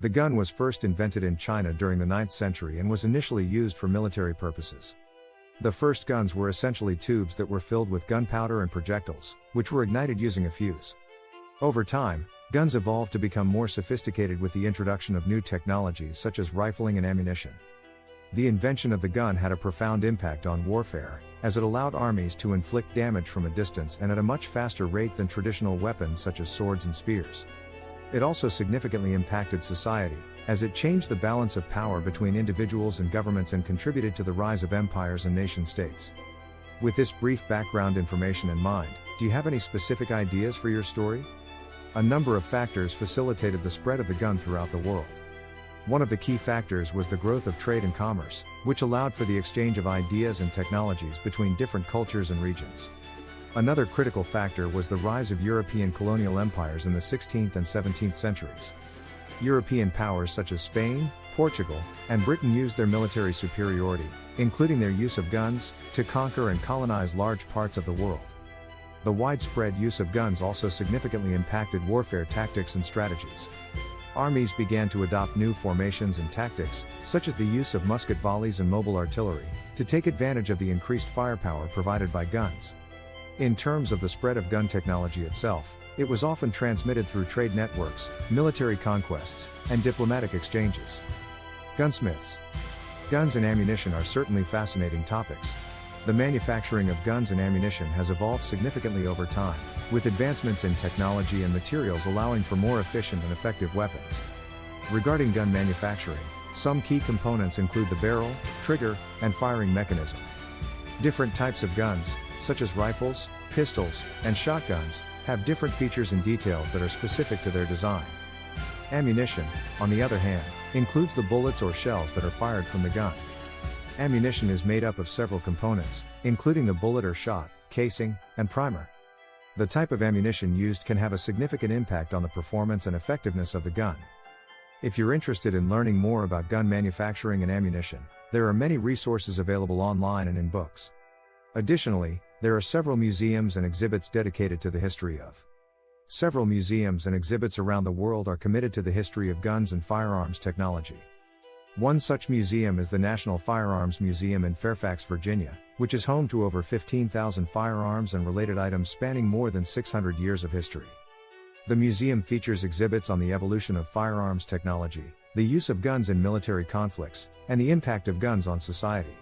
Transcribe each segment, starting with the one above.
The gun was first invented in China during the 9th century and was initially used for military purposes. The first guns were essentially tubes that were filled with gunpowder and projectiles, which were ignited using a fuse. Over time, guns evolved to become more sophisticated with the introduction of new technologies such as rifling and ammunition. The invention of the gun had a profound impact on warfare, as it allowed armies to inflict damage from a distance and at a much faster rate than traditional weapons such as swords and spears. It also significantly impacted society, as it changed the balance of power between individuals and governments and contributed to the rise of empires and nation-states. With this brief background information in mind, do you have any specific ideas for your story? A number of factors facilitated the spread of the gun throughout the world. One of the key factors was the growth of trade and commerce, which allowed for the exchange of ideas and technologies between different cultures and regions. Another critical factor was the rise of European colonial empires in the 16th and 17th centuries. European powers such as Spain, Portugal, and Britain used their military superiority, including their use of guns, to conquer and colonize large parts of the world. The widespread use of guns also significantly impacted warfare tactics and strategies. Armies began to adopt new formations and tactics, such as the use of musket volleys and mobile artillery, to take advantage of the increased firepower provided by guns. In terms of the spread of gun technology itself, it was often transmitted through trade networks, military conquests, and diplomatic exchanges. Gunsmiths. Guns and ammunition are certainly fascinating topics. The manufacturing of guns and ammunition has evolved significantly over time, with advancements in technology and materials allowing for more efficient and effective weapons. Regarding gun manufacturing, some key components include the barrel, trigger, and firing mechanism. Different types of guns, such as rifles, pistols, and shotguns, have different features and details that are specific to their design. Ammunition, on the other hand, includes the bullets or shells that are fired from the gun. Ammunition is made up of several components, including the bullet or shot, casing, and primer. The type of ammunition used can have a significant impact on the performance and effectiveness of the gun. If you're interested in learning more about gun manufacturing and ammunition, there are many resources available online and in books. Additionally, there are several museums and exhibits dedicated to the history of. Several museums and exhibits around the world are committed to the history of guns and firearms technology. One such museum is the National Firearms Museum in Fairfax, Virginia, which is home to over 15,000 firearms and related items spanning more than 600 years of history. The museum features exhibits on the evolution of firearms technology, the use of guns in military conflicts, and the impact of guns on society.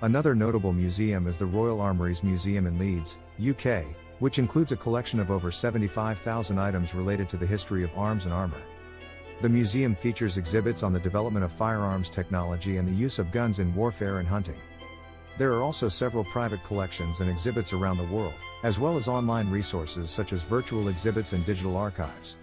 Another notable museum is the Royal Armouries Museum in Leeds, UK, which includes a collection of over 75,000 items related to the history of arms and armor. The museum features exhibits on the development of firearms technology and the use of guns in warfare and hunting. There are also several private collections and exhibits around the world, as well as online resources such as virtual exhibits and digital archives.